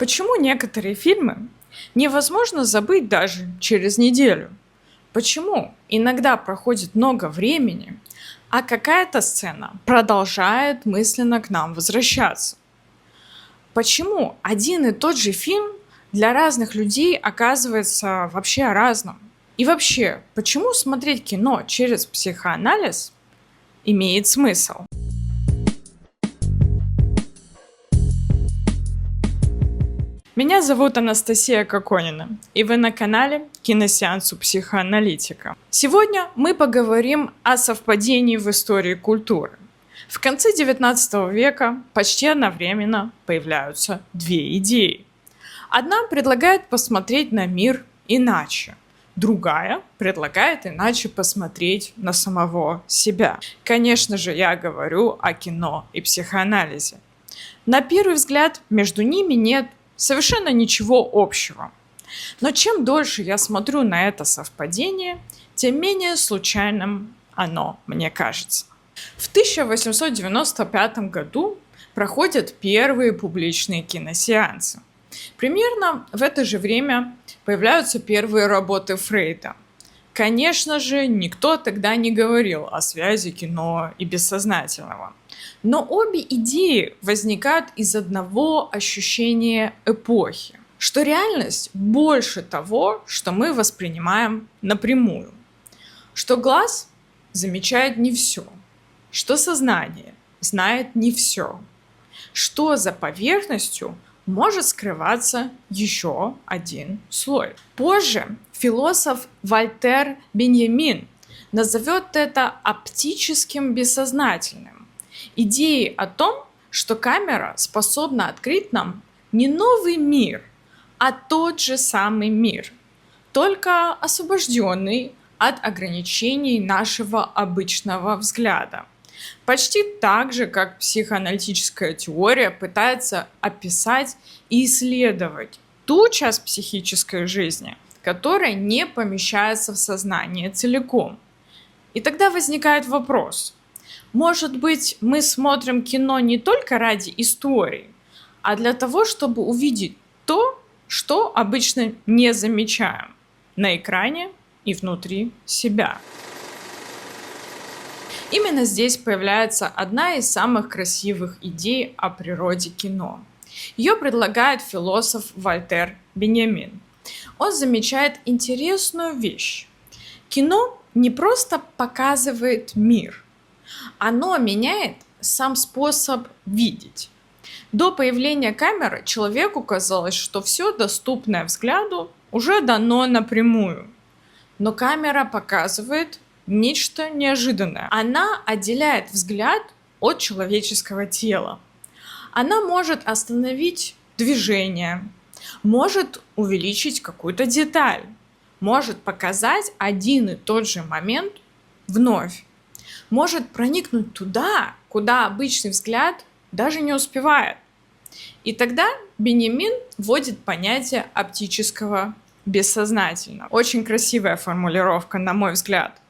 Почему некоторые фильмы невозможно забыть даже через неделю? Почему иногда проходит много времени, а какая-то сцена продолжает мысленно к нам возвращаться? Почему один и тот же фильм для разных людей оказывается вообще разным? И вообще, почему смотреть кино через психоанализ имеет смысл? Меня зовут Анастасия Коконина, и вы на канале Киносеанс у психоаналитика. Сегодня мы поговорим о совпадении в истории культуры. В конце XIX века почти одновременно появляются две идеи. Одна предлагает посмотреть на мир иначе, другая предлагает иначе посмотреть на самого себя. Конечно же, я говорю о кино и психоанализе. На первый взгляд между ними нет совершенно ничего общего. Но чем дольше я смотрю на это совпадение, тем менее случайным оно мне кажется. В 1895 году проходят первые публичные киносеансы. Примерно в это же время появляются первые работы Фрейда. Конечно же, никто тогда не говорил о связи кино и бессознательного. Но обе идеи возникают из одного ощущения эпохи, что реальность больше того, что мы воспринимаем напрямую, что глаз замечает не все, что сознание знает не все, что за поверхностью может скрываться еще один слой. Позже философ Вальтер Беньямин назовет это оптическим бессознательным. Идеей о том, что камера способна открыть нам не новый мир, а тот же самый мир, только освобожденный от ограничений нашего обычного взгляда. Почти так же, как психоаналитическая теория пытается описать и исследовать ту часть психической жизни, которая не помещается в сознание целиком. И тогда возникает вопрос: может быть, мы смотрим кино не только ради истории, а для того, чтобы увидеть то, что обычно не замечаем на экране и внутри себя. Именно здесь появляется одна из самых красивых идей о природе кино. Ее предлагает философ Вальтер Беньямин. Он замечает интересную вещь. Кино не просто показывает мир, оно меняет сам способ видеть. До появления камеры человеку казалось, что все доступное взгляду уже дано напрямую. Но камера показывает нечто неожиданное. Она отделяет взгляд от человеческого тела. Она может остановить движение, может увеличить какую-то деталь, может показать один и тот же момент вновь, может проникнуть туда, куда обычный взгляд даже не успевает. И тогда Беньямин вводит понятие оптического бессознательного. Очень красивая формулировка, на мой взгляд.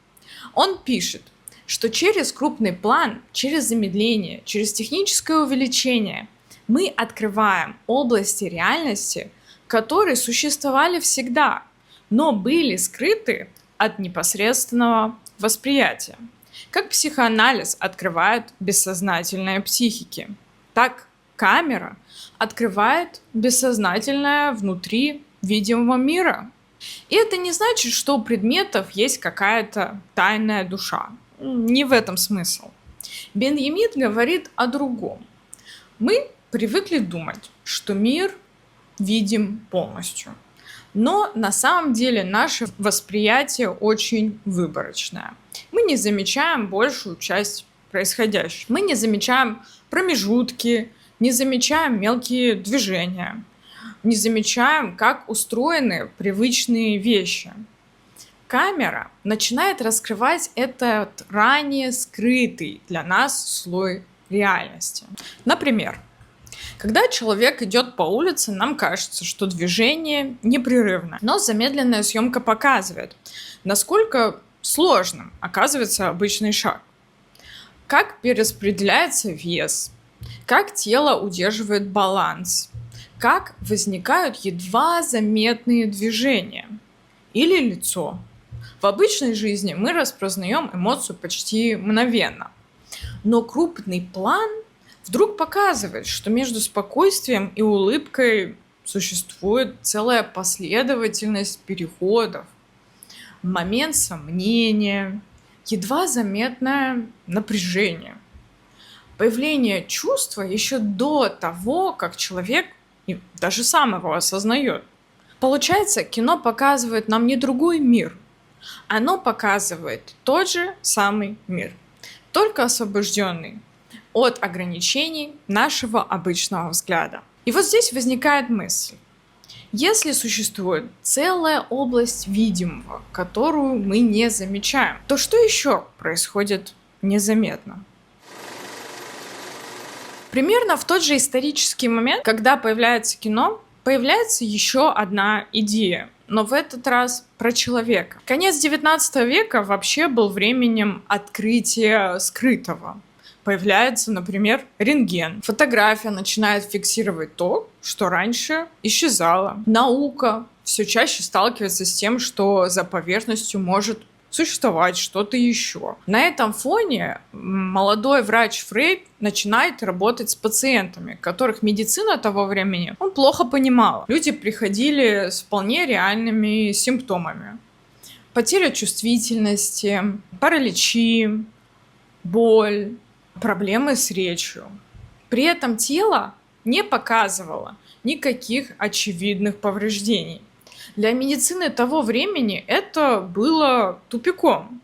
Он пишет, что через крупный план, через замедление, через техническое увеличение мы открываем области реальности, которые существовали всегда, но были скрыты от непосредственного восприятия. Как психоанализ открывает бессознательное психики, так камера открывает бессознательное внутри видимого мира. И это не значит, что у предметов есть какая-то тайная душа. Не в этом смысл. Беньямин говорит о другом. Мы привыкли думать, что мир видим полностью. Но на самом деле наше восприятие очень выборочное. Мы не замечаем большую часть происходящего. Мы не замечаем промежутки, не замечаем мелкие движения, не замечаем, как устроены привычные вещи. Камера начинает раскрывать этот ранее скрытый для нас слой реальности. Например, когда человек идет по улице, нам кажется, что движение непрерывно, но замедленная съемка показывает, насколько сложным оказывается обычный шаг. Как перераспределяется вес, как тело удерживает баланс, как возникают едва заметные движения или лицо. В обычной жизни мы распознаем эмоцию почти мгновенно, но крупный план вдруг показывает, что между спокойствием и улыбкой существует целая последовательность переходов. Момент сомнения, едва заметное напряжение. Появление чувства еще до того, как человек и даже сам его осознает. Получается, кино показывает нам не другой мир. Оно показывает тот же самый мир, только освобожденный от ограничений нашего обычного взгляда. И вот здесь возникает мысль. Если существует целая область видимого, которую мы не замечаем, то что еще происходит незаметно? Примерно в тот же исторический момент, когда появляется кино, появляется еще одна идея, но в этот раз про человека. Конец 19 века вообще был временем открытия скрытого. Появляется, например, рентген. Фотография начинает фиксировать то, что раньше исчезало. Наука все чаще сталкивается с тем, что за поверхностью может существовать что-то еще. На этом фоне молодой врач Фрейд начинает работать с пациентами, которых медицина того времени он плохо понимала. Люди приходили с вполне реальными симптомами. Потеря чувствительности, параличи, боль, проблемы с речью. При этом тело не показывало никаких очевидных повреждений. Для медицины того времени это было тупиком.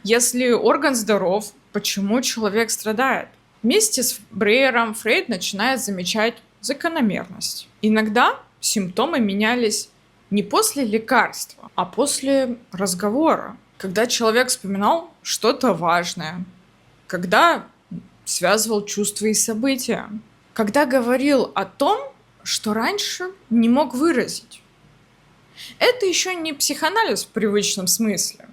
Если орган здоров, почему человек страдает? Вместе с Брейером Фрейд начинает замечать закономерность. Иногда симптомы менялись не после лекарства, а после разговора, когда человек вспоминал что-то важное, когда связывал чувства и события, когда говорил о том, что раньше не мог выразить. Это еще не психоанализ в привычном смысле,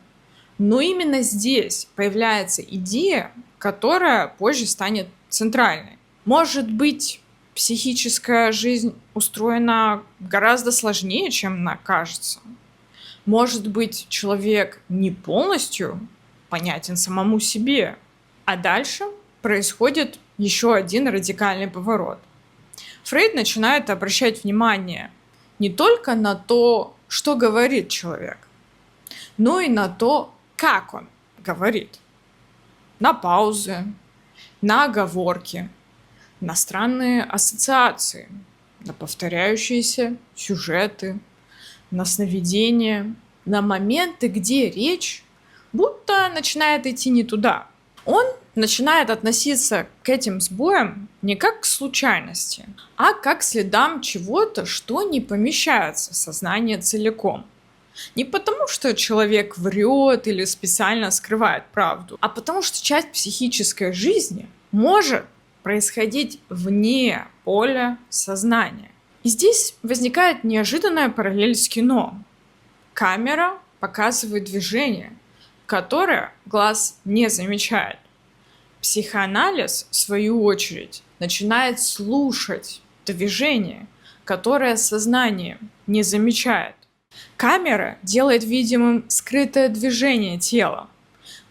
но именно здесь появляется идея, которая позже станет центральной. Может быть, психическая жизнь устроена гораздо сложнее, чем она кажется. Может быть, человек не полностью понятен самому себе. А дальше происходит еще один радикальный поворот. Фрейд начинает обращать внимание не только на то, что говорит человек, но и на то, как он говорит. На паузы, на оговорки, на странные ассоциации, на повторяющиеся сюжеты, на сновидения, на моменты, где речь будто начинает идти не туда. Он начинает относиться к этим сбоям не как к случайности, а как к следам чего-то, что не помещается в сознание целиком. Не потому, что человек врет или специально скрывает правду, а потому что часть психической жизни может происходить вне поля сознания. И здесь возникает неожиданная параллель с кино. Камера показывает движение, которое глаз не замечает. Психоанализ, в свою очередь, начинает слушать движение, которое сознание не замечает. Камера делает видимым скрытое движение тела.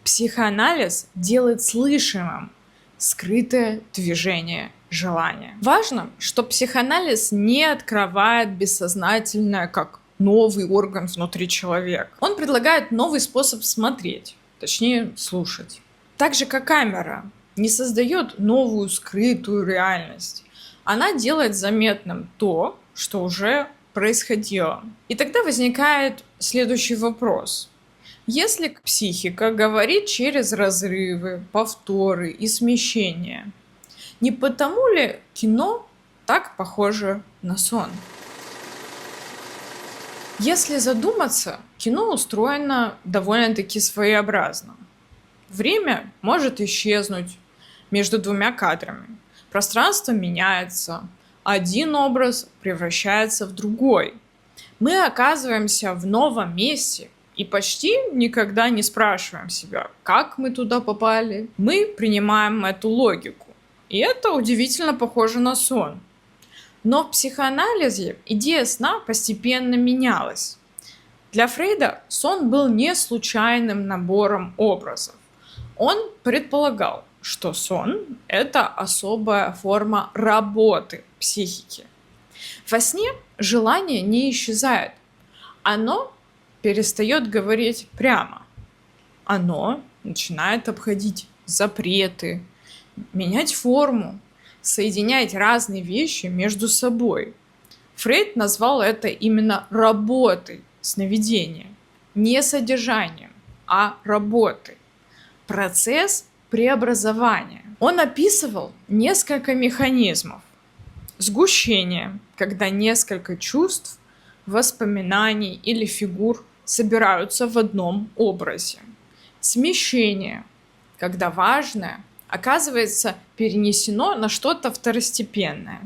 Психоанализ делает слышимым скрытое движение желания. Важно, что психоанализ не открывает бессознательное как новый орган внутри человека. Он предлагает новый способ смотреть, точнее слушать. Так же, как камера не создает новую скрытую реальность, она делает заметным то, что уже происходило. И тогда возникает следующий вопрос. Если психика говорит через разрывы, повторы и смещения, не потому ли кино так похоже на сон? Если задуматься, кино устроено довольно-таки своеобразно. Время может исчезнуть между двумя кадрами. Пространство меняется. Один образ превращается в другой. Мы оказываемся в новом месте и почти никогда не спрашиваем себя, как мы туда попали. Мы принимаем эту логику. И это удивительно похоже на сон. Но в психоанализе идея сна постепенно менялась. Для Фрейда сон был не случайным набором образов. Он предполагал, что сон – это особая форма работы психики. Во сне желание не исчезает. Оно перестает говорить прямо. Оно начинает обходить запреты, менять форму, соединять разные вещи между собой. Фрейд назвал это именно работой сновидения, не содержанием, а работой. Процесс преобразования. Он описывал несколько механизмов. Сгущение, когда несколько чувств, воспоминаний или фигур собираются в одном образе. Смещение, когда важное оказывается перенесено на что-то второстепенное.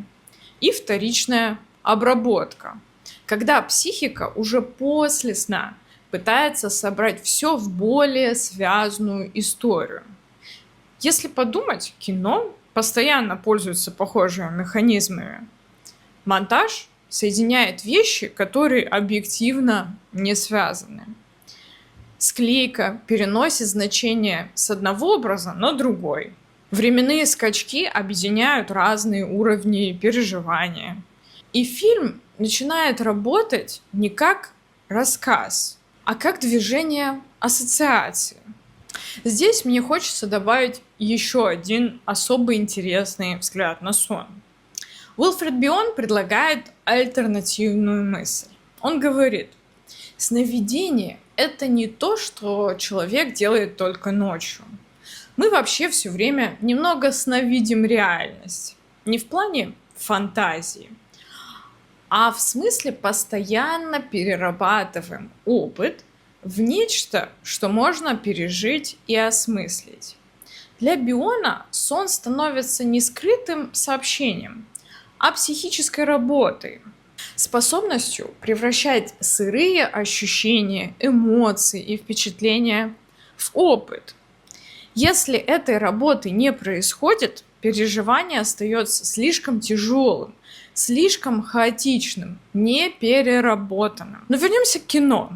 И вторичная обработка, когда психика уже после сна пытается собрать все в более связанную историю. Если подумать, кино постоянно пользуется похожими механизмами. Монтаж соединяет вещи, которые объективно не связаны. Склейка переносит значение с одного образа на другой. Временные скачки объединяют разные уровни переживания. И фильм начинает работать не как рассказ, а как движение ассоциации. Здесь мне хочется добавить еще один особо интересный взгляд на сон. Уилфред Бион предлагает альтернативную мысль. Он говорит, сновидение – это не то, что человек делает только ночью. Мы вообще все время немного сновидим реальность. Не в плане фантазии, а в смысле постоянно перерабатываем опыт в нечто, что можно пережить и осмыслить. Для Биона сон становится не скрытым сообщением, а психической работой, способностью превращать сырые ощущения, эмоции и впечатления в опыт. Если этой работы не происходит, переживание остается слишком тяжелым, слишком хаотичным, не переработанным. Но вернемся к кино.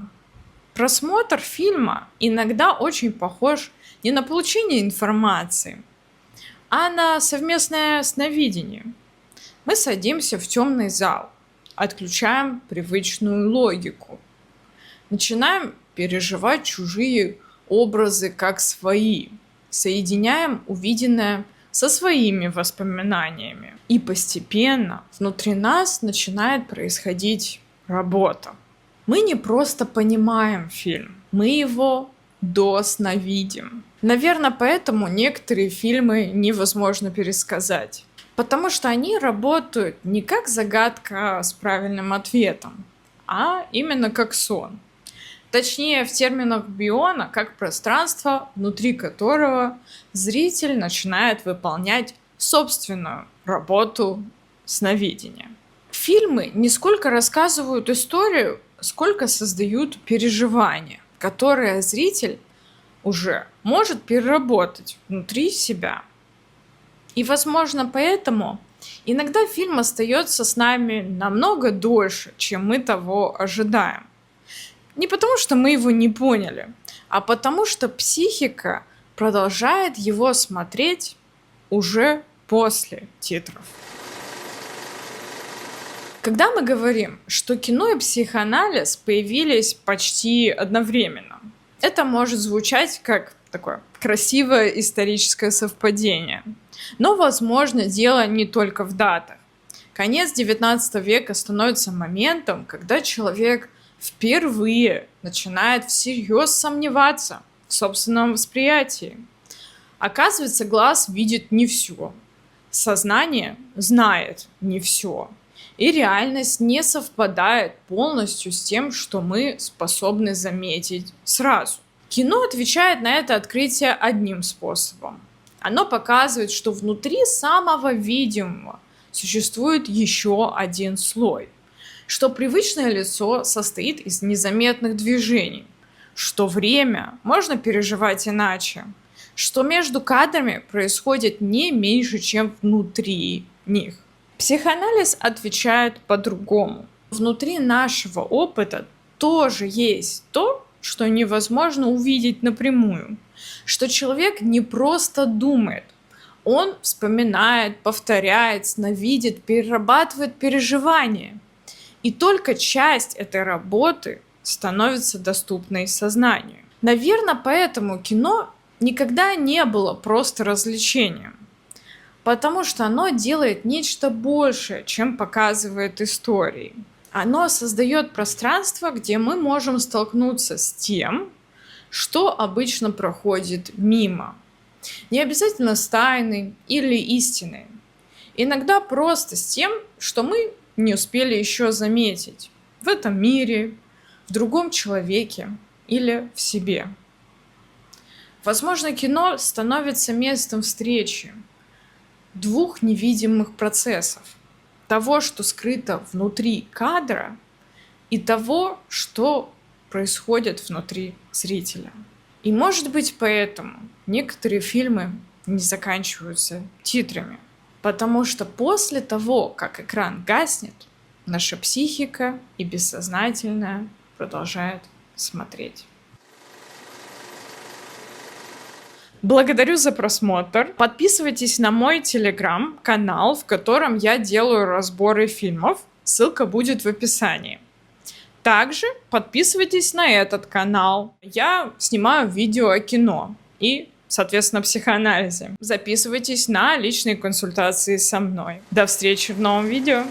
Просмотр фильма иногда очень похож не на получение информации, а на совместное сновидение. Мы садимся в темный зал, отключаем привычную логику, начинаем переживать чужие образы как свои, соединяем увиденное со своими воспоминаниями. И постепенно внутри нас начинает происходить работа. Мы не просто понимаем фильм, мы его досновидим. Наверное, поэтому некоторые фильмы невозможно пересказать. Потому что они работают не как загадка с правильным ответом, а именно как сон. Точнее, в терминах Биона, как пространство, внутри которого зритель начинает выполнять собственную работу сновидения. Фильмы не сколько рассказывают историю, сколько создают переживания, которые зритель уже может переработать внутри себя. И, возможно, поэтому иногда фильм остается с нами намного дольше, чем мы того ожидаем. Не потому, что мы его не поняли, а потому, что психика продолжает его смотреть уже после титров. Когда мы говорим, что кино и психоанализ появились почти одновременно, это может звучать как такое красивое историческое совпадение. Но, возможно, дело не только в датах. Конец XIX века становится моментом, когда человек впервые начинает всерьез сомневаться в собственном восприятии. Оказывается, глаз видит не все, сознание знает не все, и реальность не совпадает полностью с тем, что мы способны заметить сразу. Кино отвечает на это открытие одним способом. Оно показывает, что внутри самого видимого существует еще один слой, что привычное лицо состоит из незаметных движений, что время можно переживать иначе, что между кадрами происходит не меньше, чем внутри них. Психоанализ отвечает по-другому. Внутри нашего опыта тоже есть то, что невозможно увидеть напрямую, что человек не просто думает, он вспоминает, повторяет, сновидит, перерабатывает переживания. И только часть этой работы становится доступной сознанию. Наверное, поэтому кино никогда не было просто развлечением, потому что оно делает нечто большее, чем показывает истории. Оно создает пространство, где мы можем столкнуться с тем, что обычно проходит мимо. Не обязательно с тайной или истиной. Иногда просто с тем, что мы не успели еще заметить в этом мире, в другом человеке или в себе. Возможно, кино становится местом встречи двух невидимых процессов. Того, что скрыто внутри кадра, и того, что происходит внутри зрителя. И может быть поэтому некоторые фильмы не заканчиваются титрами. Потому что после того, как экран гаснет, наша психика и бессознательное продолжает смотреть. Благодарю за просмотр. Подписывайтесь на мой телеграм-канал, в котором я делаю разборы фильмов. Ссылка будет в описании. Также подписывайтесь на этот канал. Я снимаю видео о кино и, соответственно, психоанализе. Записывайтесь на личные консультации со мной. До встречи в новом видео.